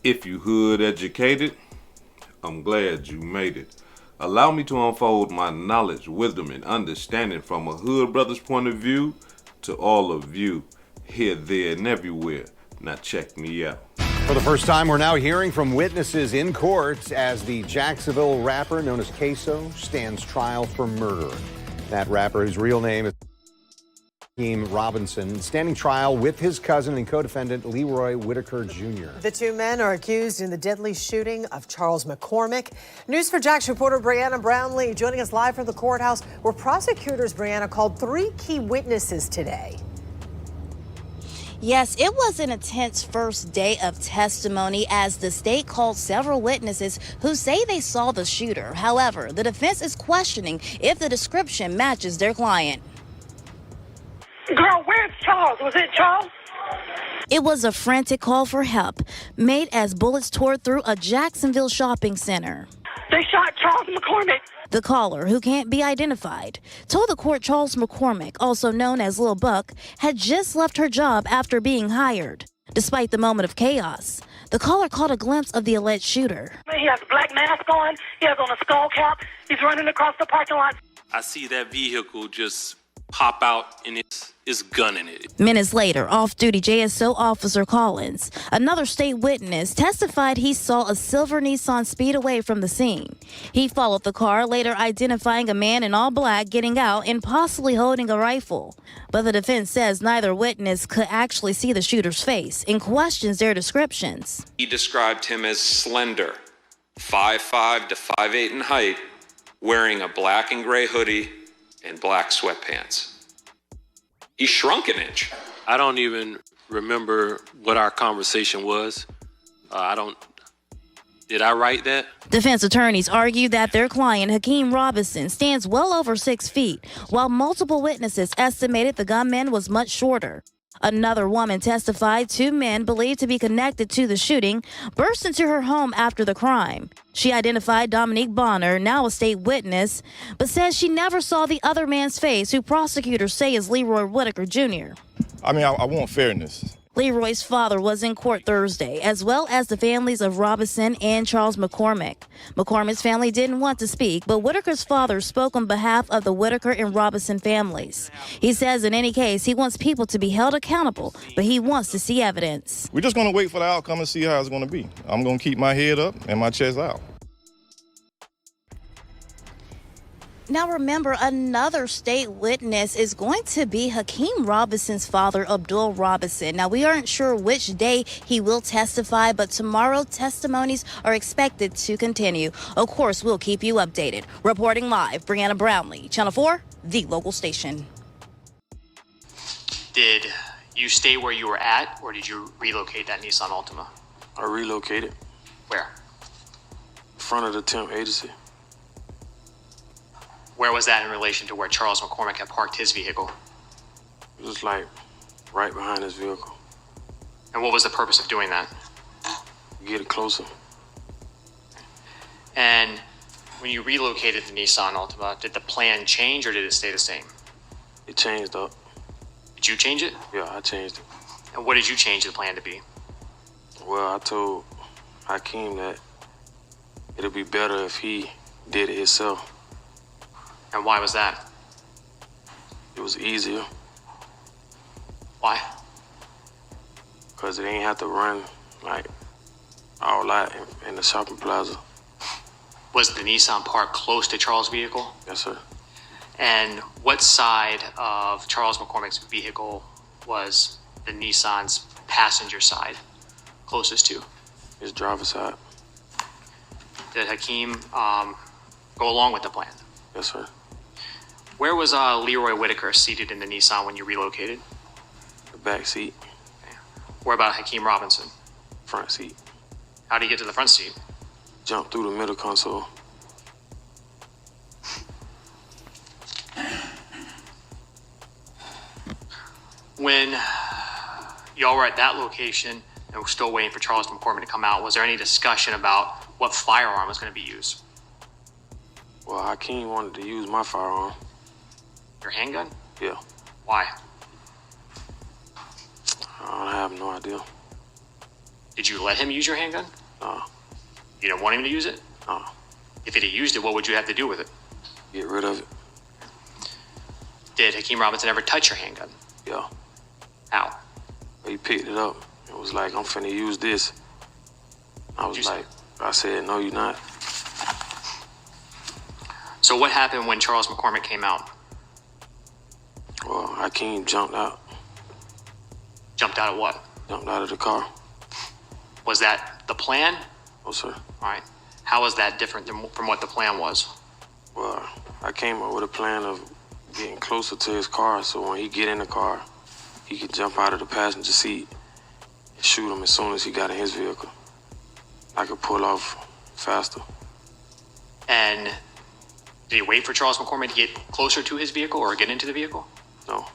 If you hood educated, I'm glad you made it. Allow me to unfold my knowledge, wisdom, and understanding from a hood brother's point of view to all of you, here, there, and everywhere. Now check me out. For the first time, we're now hearing from witnesses in court as the Jacksonville rapper known as Queso stands trial for murder. That rapper, whose real name is Hakeem Robinson, standing trial with his cousin and co-defendant Leroy Whitaker Jr. The two men are accused in the deadly shooting of Charles McCormick. News for Jax reporter Brianna Brownlee joining us live from the courthouse, where prosecutors, Brianna, called 3 key witnesses today. Yes, it was an intense first day of testimony as the state called several witnesses who say they saw the shooter. However, the defense is questioning if the description matches their client. Girl, where's Charles? Was it Charles? It was a frantic call for help made as bullets tore through a Jacksonville shopping center. They shot Charles McCormick. The caller, who can't be identified, told the court Charles McCormick, also known as Lil Buck, had just left her job after being hired. Despite the moment of chaos, the caller caught a glimpse of the alleged shooter. He has a black mask on. He has on a skull cap. He's running across the parking lot. I see that vehicle just pop out and it's gunning it. Minutes later, off-duty JSO Officer Collins, another state witness, testified he saw a silver Nissan speed away from the scene. He followed the car, later identifying a man in all black getting out and possibly holding a rifle. But the defense says neither witness could actually see the shooter's face and questions their descriptions. He described him as slender, 5'5" to 5'8" in height, wearing a black and gray hoodie and black sweatpants. He shrunk an inch. I don't even remember what our conversation was. Did I write that? Defense attorneys argue that their client, Hakeem Robinson, stands well over 6 feet, while multiple witnesses estimated the gunman was much shorter. Another woman testified 2 men believed to be connected to the shooting burst into her home after the crime. She identified Dominique Bonner, now a state witness, but says she never saw the other man's face, who prosecutors say is Leroy Whitaker Jr. I want fairness. Leroy's father was in court Thursday, as well as the families of Robinson and Charles McCormick. McCormick's family didn't want to speak, but Whitaker's father spoke on behalf of the Whitaker and Robinson families. He says in any case, he wants people to be held accountable, but he wants to see evidence. We're just going to wait for the outcome and see how it's going to be. I'm going to keep my head up and my chest out. Now remember, another state witness is going to be Hakeem Robinson's father, Abdul Robinson. Now, we aren't sure which day he will testify, but tomorrow testimonies are expected to continue. Of course, we'll keep you updated. Reporting live, Brianna Brownlee, Channel 4, the local station. Did you stay where you were at, or did you relocate that Nissan Altima? I relocated. Where? In front of the temp agency. Where was that in relation to where Charles McCormick had parked his vehicle? It was like right behind his vehicle. And what was the purpose of doing that? Get it closer. And when you relocated the Nissan Altima, did the plan change or did it stay the same? It changed up. Did you change it? Yeah, I changed it. And what did you change the plan to be? Well, I told Hakeem that it'd be better if he did it himself. And why was that? It was easier. Why? Because it ain't have to run like all that in the shopping plaza. Was the Nissan parked close to Charles' vehicle? Yes, sir. And what side of Charles McCormick's vehicle was the Nissan's passenger side closest to? His driver's side. Did Hakeem go along with the plan? Yes, sir. Where was Leroy Whitaker seated in the Nissan when you relocated? The back seat. Okay. Where about Hakeem Robinson? Front seat. How did he get to the front seat? Jumped through the middle console. When y'all were at that location and were still waiting for Charles McCormick to come out, was there any discussion about what firearm was going to be used? Well, Hakeem wanted to use my firearm. Your handgun? Yeah. Why? I have no idea. Did you let him use your handgun? No. You didn't want him to use it? No. If he'd used it, what would you have to do with it? Get rid of it. Did Hakeem Robinson ever touch your handgun? Yeah. How? He picked it up. It was like, I'm finna use this. I said, no, you're not. So what happened when Charles McCormick came out? Well, Hakeem jumped out. Jumped out of what? Jumped out of the car. Was that the plan? No, sir. All right. How was that different from what the plan was? Well, I came up with a plan of getting closer to his car so when he get in the car, he could jump out of the passenger seat and shoot him as soon as he got in his vehicle. I could pull off faster. And did he wait for Charles McCormick to get closer to his vehicle or get into the vehicle? No.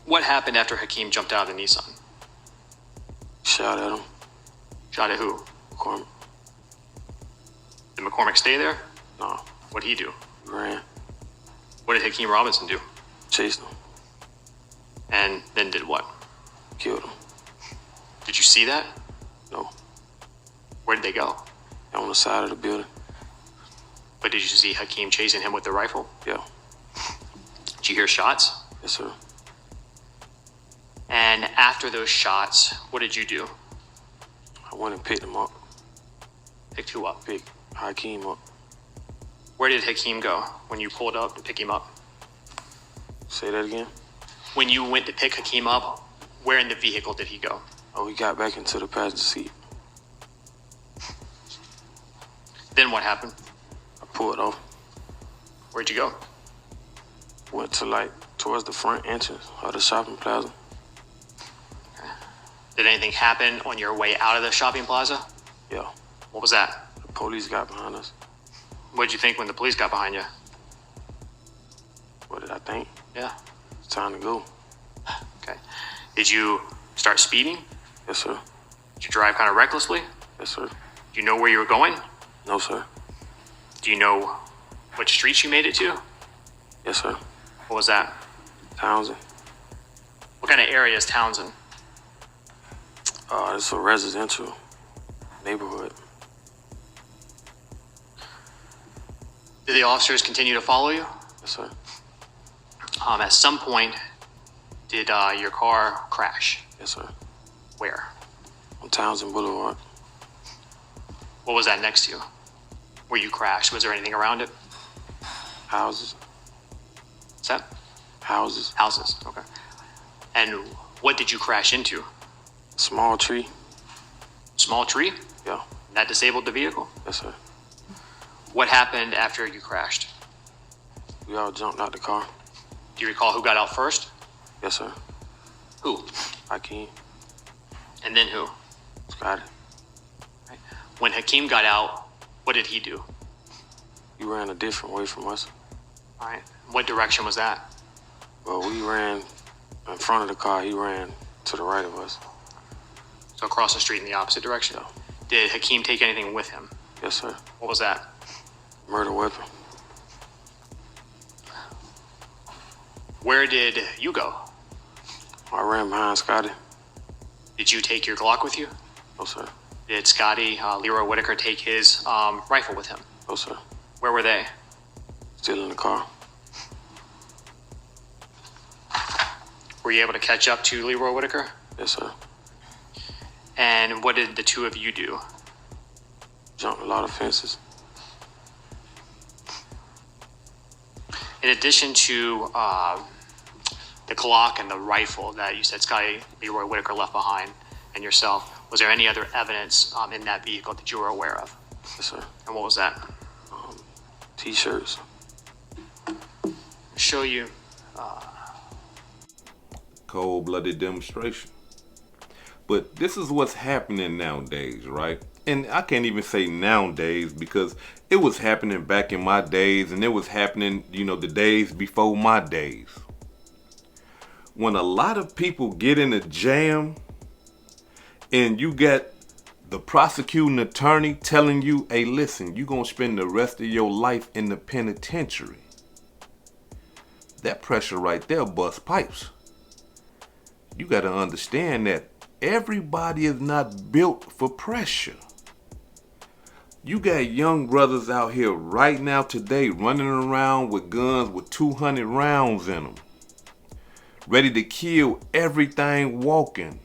What happened after Hakeem jumped out of the Nissan? Shot at him. Shot at who? McCormick. Did McCormick stay there? No. What'd he do? He ran. What did Hakeem Robinson do? Chased him. And then did what? Killed him. Did you see that? No. Where did they go? On the side of the building. But did you see Hakeem chasing him with the rifle? Yeah. Did you hear shots? Yes, sir. And after those shots, what did you do? I went and picked him up. Picked who up? Picked Hakeem up. Where did Hakeem go when you pulled up to pick him up? Say that again? When you went to pick Hakeem up, where in the vehicle did he go? Oh, he got back into the passenger seat. Then what happened? I pulled off. Where'd you go? Went to towards the front entrance of the shopping plaza. Did anything happen on your way out of the shopping plaza? Yeah. What was that? The police got behind us. What did you think when the police got behind you? What did I think? Yeah. It's time to go. Okay. Did you start speeding? Yes, sir. Did you drive kind of recklessly? Yes, sir. Do you know where you were going? No, sir. Do you know what streets you made it to? Yes, sir. What was that? Townsend. What kind of area is Townsend? It's a residential neighborhood. Did the officers continue to follow you? Yes, sir. At some point, did your car crash? Yes, sir. Where? On Townsend Boulevard. What was that next to? Where you crashed? Was there anything around it? Houses. What's that? Houses. Houses, okay. And what did you crash into? Small tree. Small tree? Yeah. That disabled the vehicle? Yes, sir. What happened after you crashed? We all jumped out the car. Do you recall who got out first? Yes, sir. Who? Hakeem. And then who? Scotty. Right. When Hakeem got out, what did he do? He ran a different way from us. All right. What direction was that? Well, we ran in front of the car. He ran to the right of us. So across the street in the opposite direction? Yeah. Did Hakeem take anything with him? Yes, sir. What was that? Murder weapon. Where did you go? I ran behind Scotty. Did you take your Glock with you? No, sir. Did Scotty, Leroy Whitaker, take his rifle with him? No, sir. Where were they? Still in the car. Were you able to catch up to Leroy Whitaker? Yes, sir. And what did the two of you do? Jumped a lot of fences. In addition to the Glock and the rifle that you said Scotty Leroy Whitaker left behind and yourself, was there any other evidence in that vehicle that you were aware of? Yes, sir. And what was that? T-shirts. Show you. Cold-blooded demonstration. But this is what's happening nowadays, right? And I can't even say nowadays because it was happening back in my days and it was happening, the days before my days. When a lot of people get in a jam and you get the prosecuting attorney telling you, hey, listen, you're going to spend the rest of your life in the penitentiary. That pressure right there busts pipes. You got to understand that everybody is not built for pressure. You got young brothers out here right now today running around with guns with 200 rounds in them, ready to kill everything walking.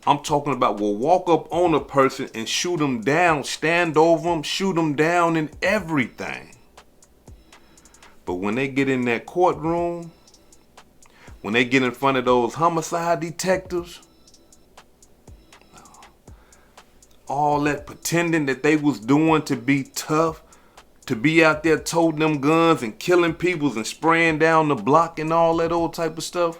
I'm talking about will walk up on a person and shoot them down, stand over them, shoot them down and everything. But when they get in that courtroom, when they get in front of those homicide detectives, all that pretending that they was doing to be tough, to be out there toting them guns and killing people and spraying down the block and all that old type of stuff,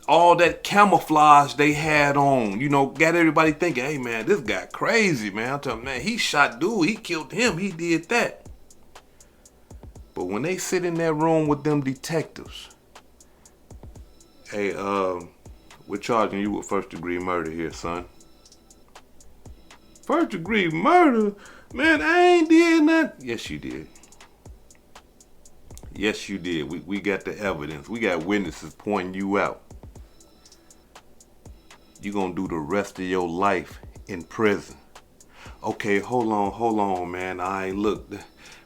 all that camouflage they had on, you know, got everybody thinking, hey man, this guy crazy, man. I'm telling you, man, he shot dude, he killed him, he did that. But when they sit in that room with them detectives, hey, we're charging you with first-degree murder here, son. First-degree murder? Man, I ain't did nothing. Yes, you did. Yes, you did. We got the evidence. We got witnesses pointing you out. You're going to do the rest of your life in prison. Okay, hold on, man. All right, look,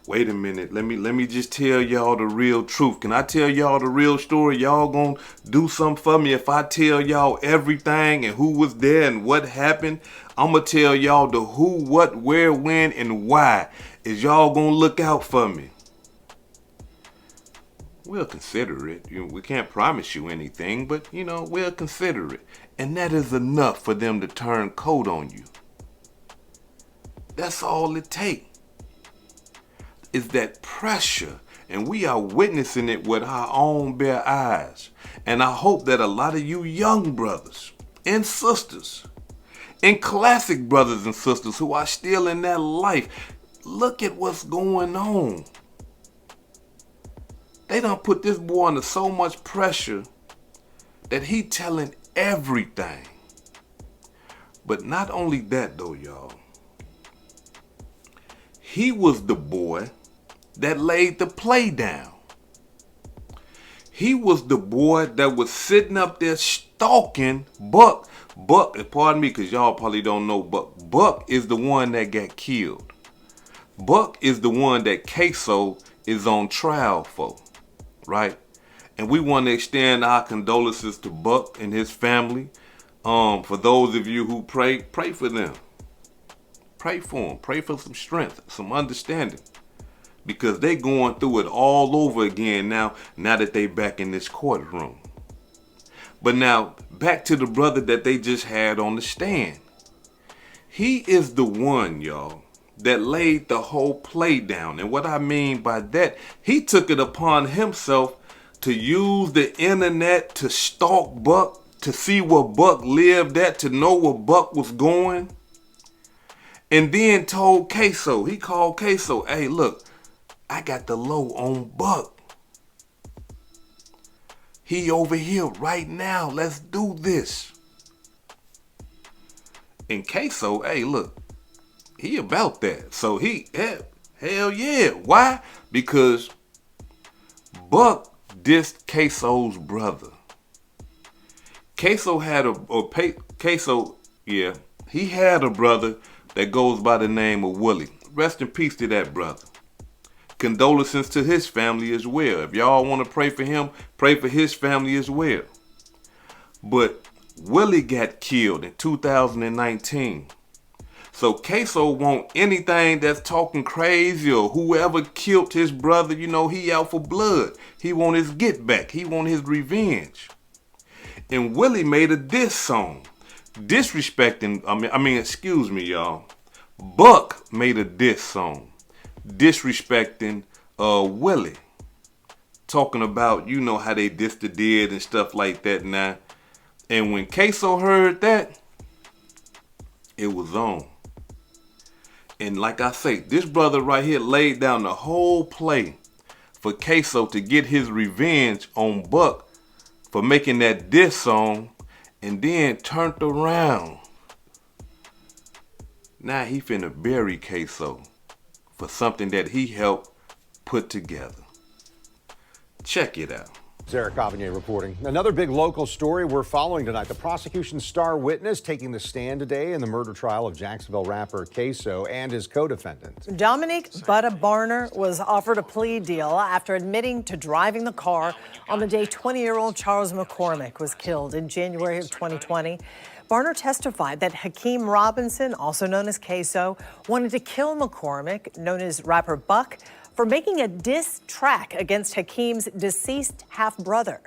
wait a minute. Let me just tell y'all the real truth. Can I tell y'all the real story? Y'all gonna do something for me if I tell y'all everything and who was there and what happened? I'm gonna tell y'all the who, what, where, when, and why. Is y'all gonna look out for me? We'll consider it. We can't promise you anything, but, we'll consider it. And that is enough for them to turn coat on you. That's all it takes. Is that pressure. And we are witnessing it with our own bare eyes. And I hope that a lot of you young brothers and sisters and classic brothers and sisters who are still in that life, look at what's going on. They done put this boy under so much pressure that he telling everything. But not only that though, y'all. He was the boy that laid the play down. He was the boy that was sitting up there stalking Buck. Buck, pardon me, because y'all probably don't know Buck. Buck is the one that got killed. Buck is the one that Ksoo is on trial for, right? And we want to extend our condolences to Buck and his family. For those of you who pray for them. Pray for them. Pray for some strength, some understanding. Because they going through it all over again now that they back in this courtroom. But now, back to the brother that they just had on the stand. He is the one, y'all, that laid the whole play down. And what I mean by that, he took it upon himself to use the internet to stalk Buck, to see where Buck lived at, to know where Buck was going. And then told Queso, he called Queso, hey, look, I got the low on Buck. He over here right now. Let's do this. And Queso, hey, look, he about that. So hell yeah. Why? Because Buck dissed Queso's brother. Queso had he had a brother that goes by the name of Willie. Rest in peace to that brother. Condolences to his family as well. If y'all want to pray for him, pray for his family as well. But Willie got killed in 2019. So Queso want anything that's talking crazy or whoever killed his brother, he out for blood. He want his get back. He want his revenge. And Willie made a diss song. Disrespecting, excuse me, y'all. Buck made a diss song. Disrespecting Willie. Talking about, how they dissed the dead and stuff like that now. And when Queso heard that, it was on. And like I say, this brother right here laid down the whole play for Queso to get his revenge on Buck for making that diss song and then turned around. Now he finna bury Queso for something that he helped put together. Check it out. Eric Cavanier reporting. Another big local story we're following tonight. The prosecution's star witness taking the stand today in the murder trial of Jacksonville rapper Queso and his co-defendant. Dominique Bonner was offered a plea deal after admitting to driving the car on the day 20-year-old Charles McCormick was killed in January of 2020. Bonner testified that Hakeem Robinson, also known as Queso, wanted to kill McCormick, known as rapper Buck, for making a diss track against Hakeem's deceased half-brother.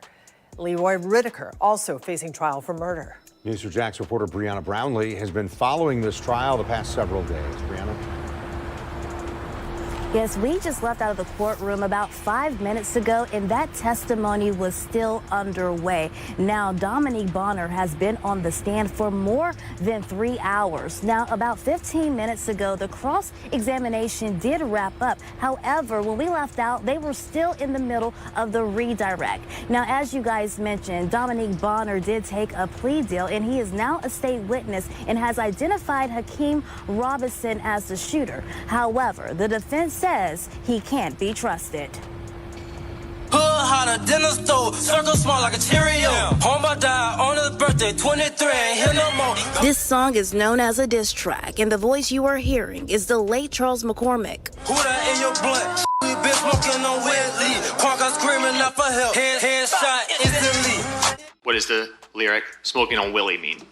Leroy Whitaker also facing trial for murder. News4 Jax reporter Brianna Brownlee has been following this trial the past several days. Brianna? Yes, we just left out of the courtroom about 5 minutes ago, and that testimony was still underway. Now, Dominique Bonner has been on the stand for more than 3 hours. Now, about 15 minutes ago, the cross-examination did wrap up. However, when we left out, they were still in the middle of the redirect. Now, as you guys mentioned, Dominique Bonner did take a plea deal, and he is now a state witness and has identified Hakeem Robinson as the shooter. However, the defense says he can't be trusted. Hood hotter than a stove, circle small like a Cheerio. Home I died on his birthday, 23, ain't here no more. This song is known as a diss track, and the voice you are hearing is the late Charles McCormick. Who that in your blunt? We been smoking on Wedley. Park out screaming out for help. Headshot instantly. What does the lyric "smoking on Willie" mean?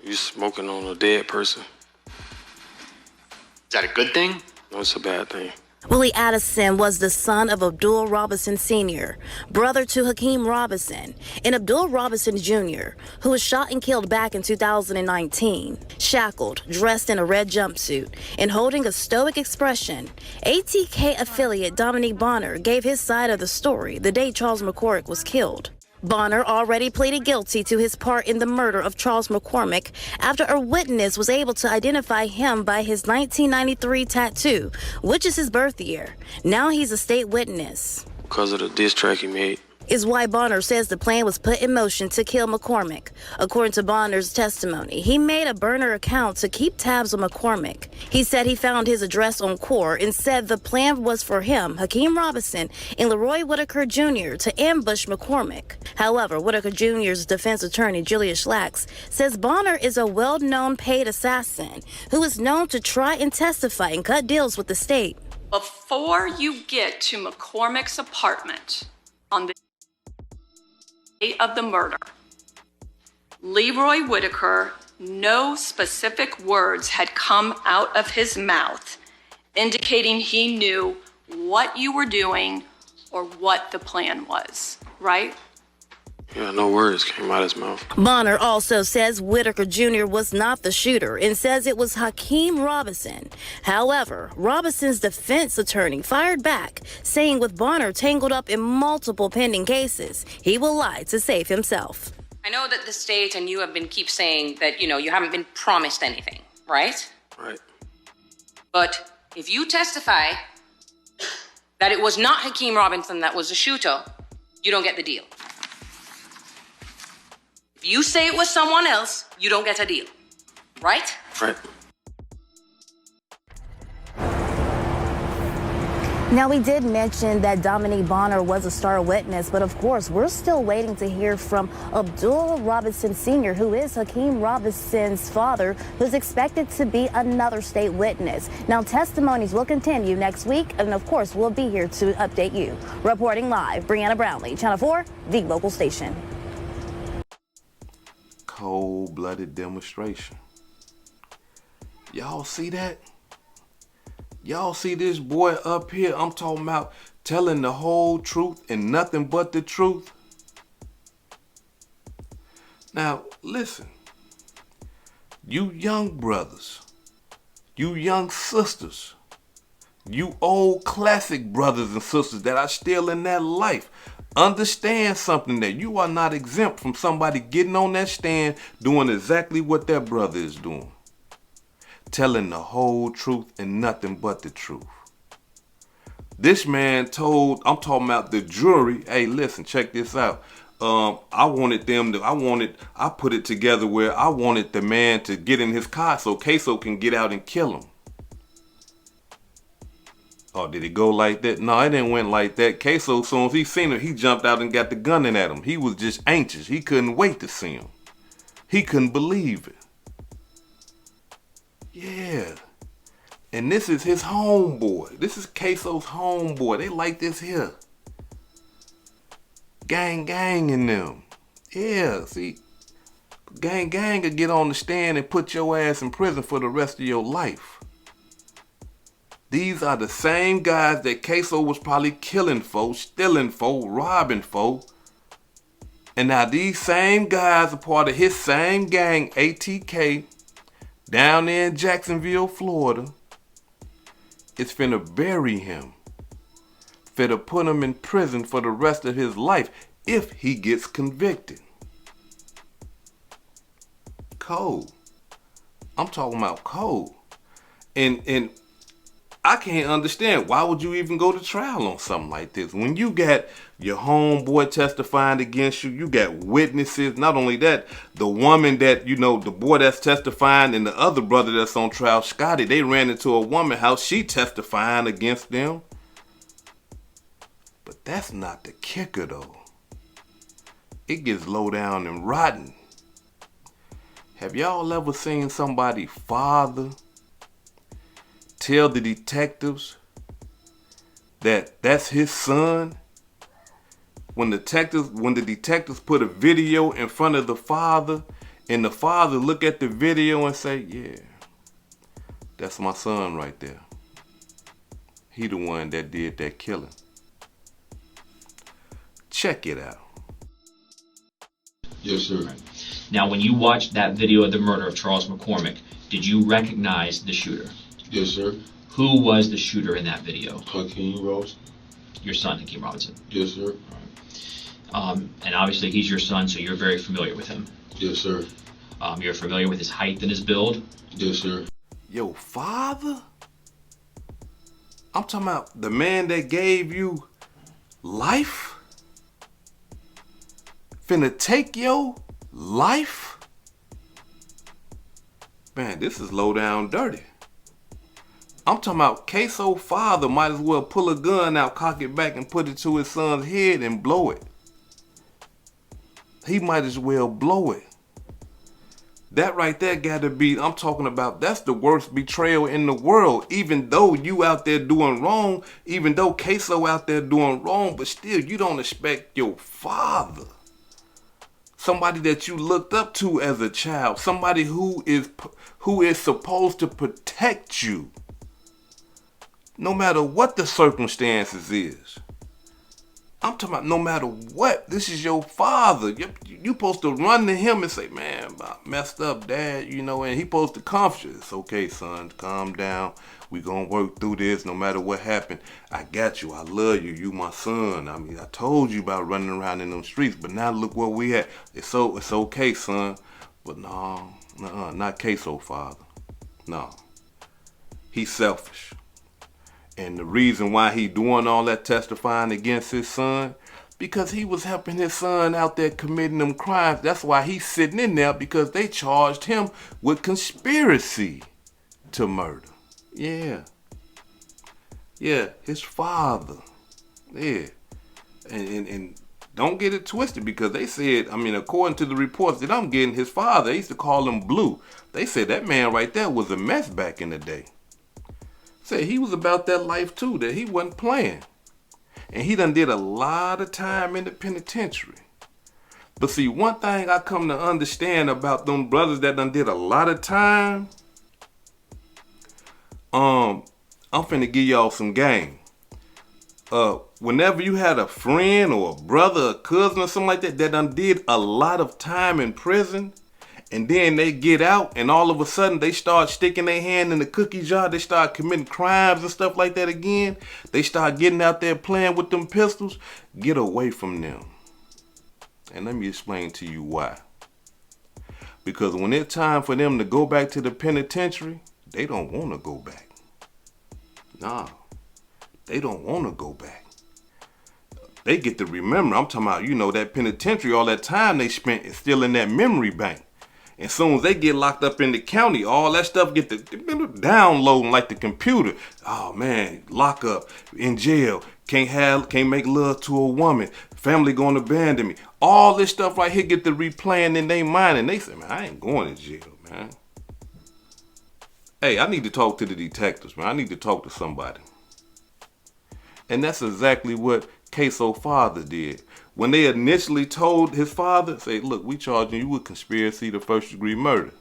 You smoking on a dead person. Is that a good thing? No, it's a bad thing. Willie Addison was the son of Abdul Robinson Sr, brother to Hakeem Robinson, and Abdul Robinson Jr, who was shot and killed back in 2019. Shackled, dressed in a red jumpsuit, and holding a stoic expression, ATK affiliate Dominique Bonner gave his side of the story the day Charles McCormick was killed. Bonner already pleaded guilty to his part in the murder of Charles McCormick after a witness was able to identify him by his 1993 tattoo, which is his birth year. Now he's a state witness. Because of the diss track he made. Is why Bonner says the plan was put in motion to kill McCormick. According to Bonner's testimony, he made a burner account to keep tabs on McCormick. He said he found his address on Core and said the plan was for him, Hakeem Robinson, and Leroy Whitaker Jr. to ambush McCormick. However, Whitaker Jr.'s defense attorney, Julia Schlax, says Bonner is a well-known paid assassin who is known to try and testify and cut deals with the state. Before you get to McCormick's apartment on the day of the murder, Leroy Whitaker, no specific words had come out of his mouth indicating he knew what you were doing or what the plan was, right? Yeah, no words came out of his mouth. Bonner also says Whitaker Jr. was not the shooter and says it was Hakeem Robinson. However, Robinson's defense attorney fired back, saying with Bonner tangled up in multiple pending cases, he will lie to save himself. I know that the state and you have been keep saying that, you haven't been promised anything, right? Right. But if you testify that it was not Hakeem Robinson that was the shooter, you don't get the deal. If you say it was someone else, you don't get a deal, right? Right. Now, we did mention that Dominique Bonner was a star witness, but of course, we're still waiting to hear from Abdul Robinson Sr, who is Hakeem Robinson's father, who's expected to be another state witness. Now, testimonies will continue next week, and of course, we'll be here to update you. Reporting live, Brianna Brownlee, Channel 4, the local station. Cold-blooded demonstration. Y'all see that? Y'all see this boy up here? I'm talking about telling the whole truth and nothing but the truth. Now, listen. You young brothers, you young sisters, you old classic brothers and sisters that are still in that life, understand something, that you are not exempt from somebody getting on that stand doing exactly what that brother is doing. Telling the whole truth and nothing but the truth. This man told, I'm talking about the jury, hey, listen, check this out. I put it together where I wanted the man to get in his car so Queso can get out and kill him. Oh, did it go like that? No, it didn't went like that. Ksoo, as soon as he seen him, he jumped out and got the gun in at him. He was just anxious. He couldn't wait to see him. He couldn't believe it. Yeah. And this is his homeboy. This is Ksoo's homeboy. They like this here. Gang in them. Yeah, see. Gang could get on the stand and put your ass in prison for the rest of your life. These are the same guys that Ksoo was probably killing for, stealing for, robbing for. And now these same guys are part of his same gang, ATK, down there in Jacksonville, Florida. It's finna bury him. Finna put him in prison for the rest of his life if he gets convicted. Cold. I'm talking about cold. And I can't understand, why would you even go to trial on something like this? When you got your homeboy testifying against you, you got witnesses. Not only that, the woman that, the boy that's testifying and the other brother that's on trial, Scotty, they ran into a woman house, she testifying against them. But that's not the kicker though. It gets low down and rotten. Have y'all ever seen somebody's father tell the detectives that that's his son? When the detectives put a video in front of the father and the father look at the video and say, yeah, that's my son right there. He the one that did that killing. Check it out. Yes, sir. Right. Now, when you watched that video of the murder of Charles McCormick, did you recognize the shooter? Yes, sir. Who was the shooter in that video? Hakeem Robinson. Your son, Hakeem Robinson. Yes, sir. And obviously he's your son, so you're very familiar with him. Yes, sir. You're familiar with his height and his build? Yes, sir. Your father? I'm talking about the man that gave you life? Finna take your life? Man, this is low down dirty. I'm talking about Ksoo father might as well pull a gun out, cock it back, and put it to his son's head and blow it. He might as well blow it. That right there gotta be, I'm talking about, that's the worst betrayal in the world. Even though you out there doing wrong, even though Ksoo out there doing wrong, but still you don't expect your father, somebody that you looked up to as a child, somebody who is supposed to protect you, no matter what the circumstances is. I'm talking about no matter what. This is your father. You supposed to run to him and say, man, I messed up, Dad, and he supposed to comfort you. It's okay, son, calm down. We gonna work through this no matter what happened. I got you. I love you. You my son. I mean, I told you about running around in them streets, but now look where we at. It's okay, son. But no, not Ksoo father. No. He's selfish. And the reason why he doing all that testifying against his son, because he was helping his son out there committing them crimes. That's why he's sitting in there, because they charged him with conspiracy to murder. Yeah. Yeah, his father. Yeah. And don't get it twisted, because they said, according to the reports that I'm getting, his father, they used to call him Blue. They said that man right there was a mess back in the day. Said he was about that life too, that he wasn't playing. And he done did a lot of time in the penitentiary. But see, one thing I come to understand about them brothers that done did a lot of time, I'm finna give y'all some game. Whenever you had a friend or a brother, a cousin or something like that done did a lot of time in prison, and then they get out and all of a sudden they start sticking their hand in the cookie jar, they start committing crimes and stuff like that again, they start getting out there playing with them pistols, get away from them. And let me explain to you why. Because when it's time for them to go back to the penitentiary, they don't want to go back. Nah, they don't want to go back. They get to remember, I'm talking about, that penitentiary, all that time they spent is still in that memory bank. As soon as they get locked up in the county, all that stuff get downloading like the computer. Oh man, lock up, in jail, can't make love to a woman, family gonna abandon me. All this stuff right here get the replaying in their mind, and they say, man, I ain't going to jail, man. Hey, I need to talk to the detectives, man. I need to talk to somebody. And that's exactly what Ksoo father did. When they initially told his father, say, look, we charging you with conspiracy to first-degree murder.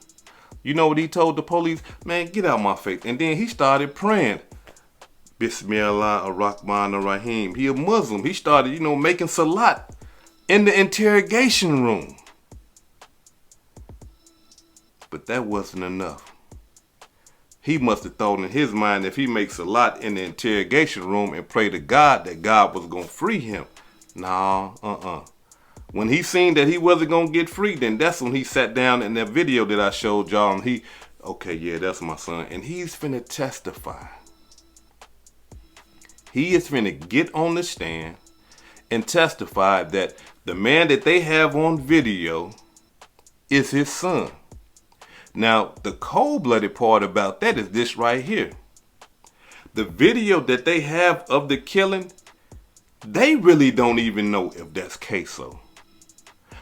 You know what he told the police? Man, get out my face. And then he started praying. Bismillah ar-Rahman ar-Rahim. He a Muslim. He started, making salat in the interrogation room. But that wasn't enough. He must have thought in his mind if he makes a lot in the interrogation room and pray to God that God was going to free him. Nah, When he seen that he wasn't going to get free, then that's when he sat down in that video that I showed y'all, and okay, yeah, that's my son. And he's finna testify. He is finna get on the stand and testify that the man that they have on video is his son. Now, the cold-blooded part about that is this right here. The video that they have of the killing, they really don't even know if that's Queso.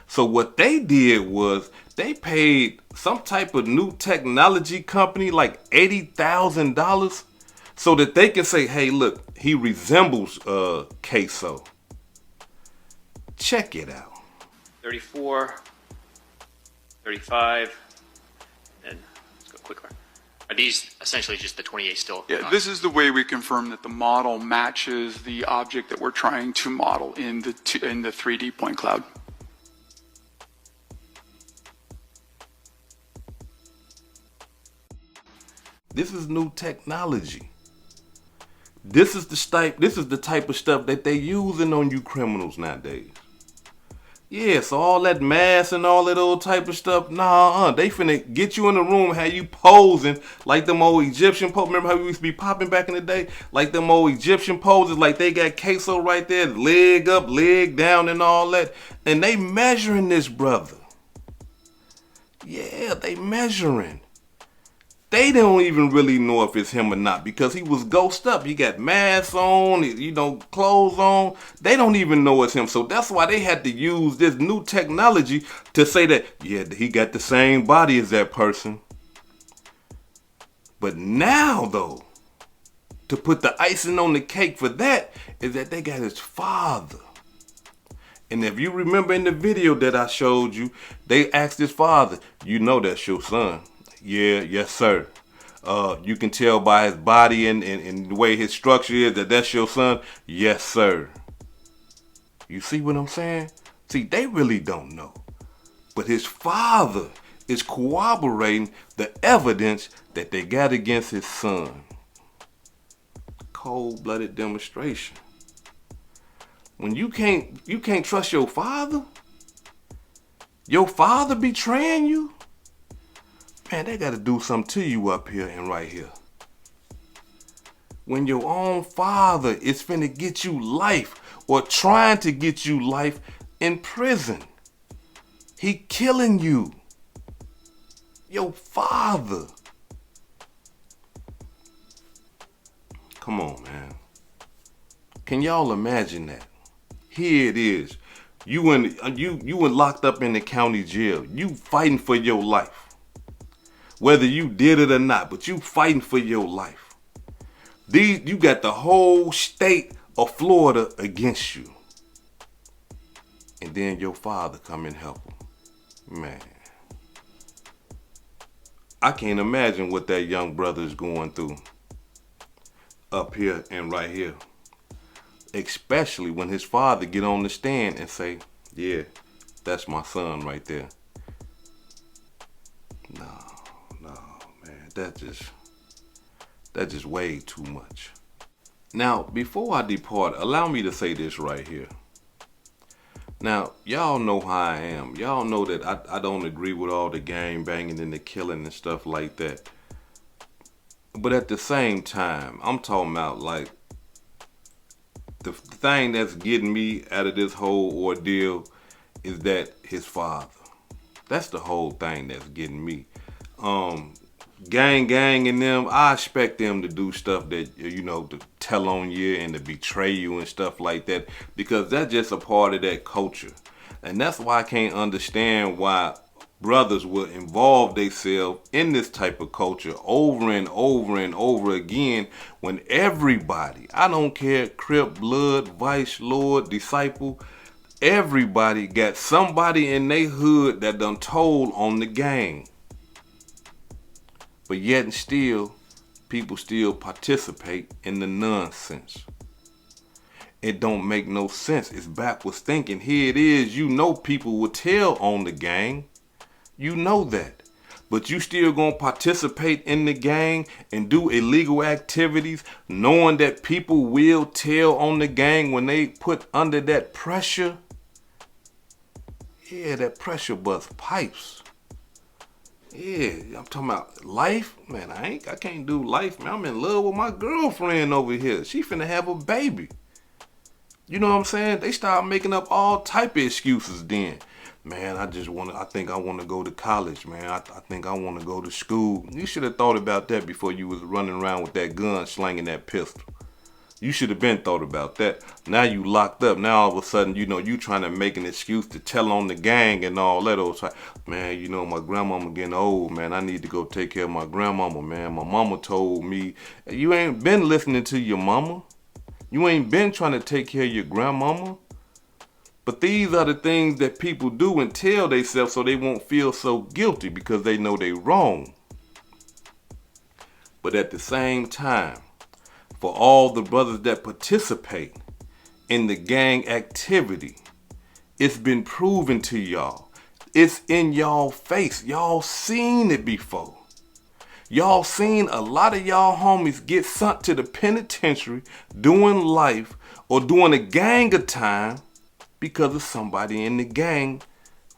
So what they did was they paid some type of new technology company like $80,000 so that they can say, hey, look, he resembles Queso. Check it out. 34, 35. And let's go quicker. Are these essentially just the 28 still? Yeah, this is the way we confirm that the model matches the object that we're trying to model in the 3D point cloud. This is new technology. This is the type of stuff that they using on you criminals nowadays. Yeah, so all that mask and all that old type of stuff, they finna get you in the room, have you posing like them old Egyptian poses. Remember how we used to be popping back in the day? Like them old Egyptian poses, like they got Queso right there, leg up, leg down and all that. And they measuring this brother. Yeah, they measuring. They don't even really know if it's him or not because he was ghosted up. He got masks on, clothes on. They don't even know it's him. So that's why they had to use this new technology to say that, yeah, he got the same body as that person. But now, though, to put the icing on the cake for that is that they got his father. And if you remember in the video that I showed you, they asked his father, you know that's your son. Yeah, yes, sir. You can tell by his body and the way his structure is that that's your son. Yes, sir. You see what I'm saying? See, they really don't know. But his father is corroborating the evidence that they got against his son. Cold-blooded demonstration. When you can't trust your father betraying you, man, they got to do something to you up here and right here. When your own father is finna get you life or trying to get you life in prison. He killing you. Your father. Come on, man. Can y'all imagine that? Here it is. You were locked up in the county jail. You fighting for your life. Whether you did it or not, but you fighting for your life. You got the whole state of Florida against you. And then your father come and help him. Man. I can't imagine what that young brother is going through up here and right here. Especially when his father get on the stand and say, yeah, that's my son right there. No, man, that's just way too much. Now, before I depart, allow me to say this right here. Now, y'all know how I am. Y'all know that I don't agree with all the gang banging and the killing and stuff like that. But at the same time, I'm talking about like the thing that's getting me out of this whole ordeal is that his father. That's the whole thing that's getting me. Gang and them, I expect them to do stuff that, you know, to tell on you and to betray you and stuff like that, because that's just a part of that culture. And that's why I can't understand why brothers will involve themselves in this type of culture over and over and over again, when everybody, I don't care, Crip, Blood, Vice, Lord, Disciple, everybody got somebody in their hood that done told on the gang. But yet and still, people still participate in the nonsense. It don't make no sense. It's backwards thinking. Here it is. You know people will tell on the gang. You know that. But you still gonna participate in the gang and do illegal activities, knowing that people will tell on the gang when they put under that pressure. Yeah, that pressure busts pipes. Yeah, I'm talking about life. Man, I can't do life, man. I'm in love with my girlfriend over here. She finna have a baby. You know what I'm saying? They start making up all type of excuses then. Man, I think I want to go to college, man. I think I want to go to school. You should have thought about that before you was running around with that gun, slinging that pistol. You should have been thought about that. Now you locked up. Now all of a sudden, you know, you trying to make an excuse to tell on the gang and all that old time. Man, you know, my grandmama getting old, man. I need to go take care of my grandmama, man. My mama told me. You ain't been listening to your mama. You ain't been trying to take care of your grandmama. But these are the things that people do and tell themselves so they won't feel so guilty because they know they wrong. But at the same time, for all the brothers that participate in the gang activity, it's been proven to y'all. It's in y'all face. Y'all seen it before. Y'all seen a lot of y'all homies get sent to the penitentiary doing life or doing a gang of time because of somebody in the gang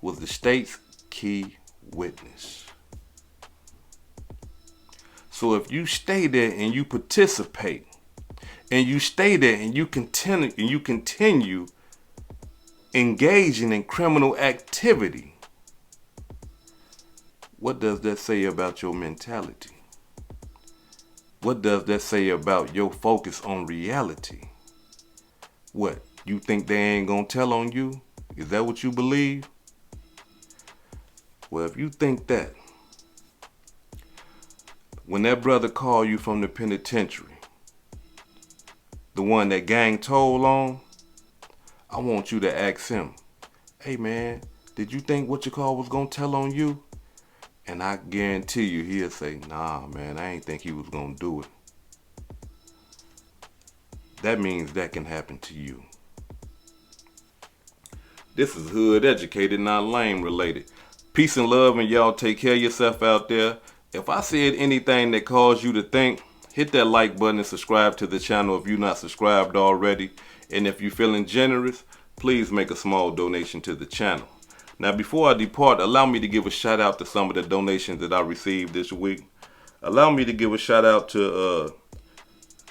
was the state's key witness. So if you stay there and you participate, and you stay there and you continue engaging in criminal activity, what does that say about your mentality? What does that say about your focus on reality? What, you think they ain't gonna tell on you? Is that what you believe? Well, if you think that, when that brother called you from the penitentiary, the one that gang told on, I want you to ask him, hey man, did you think what you call was gonna tell on you? And I guarantee you he'll say, nah man, I ain't think he was gonna do it. That means that can happen to you. This is Hood Educated, not Lame Related. Peace and love, and y'all take care of yourself out there. If I said anything that caused you to think, hit that like button and subscribe to the channel if you're not subscribed already. And if you're feeling generous, please make a small donation to the channel. Now, before I depart, allow me to give a shout out to some of the donations that I received this week. Allow me to give a shout out to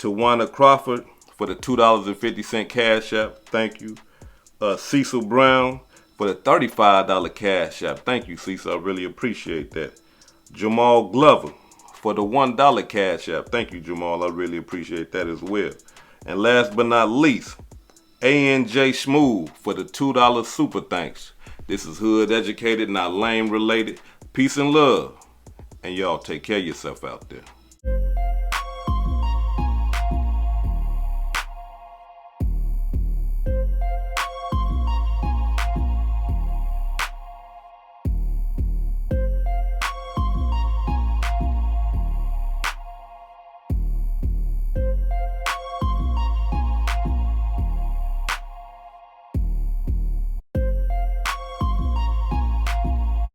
Wanda Crawford for the $2.50 Cash App. Thank you. Cecil Brown for the $35 Cash App. Thank you, Cecil. I really appreciate that. Jamal Glover for the $1 Cash App. Thank you, Jamal. I really appreciate that as well. And last but not least, ANJ Smooth for the $2 Super Thanks. This is Hood Educated, not Lame Related. Peace and love. And y'all take care of yourself out there.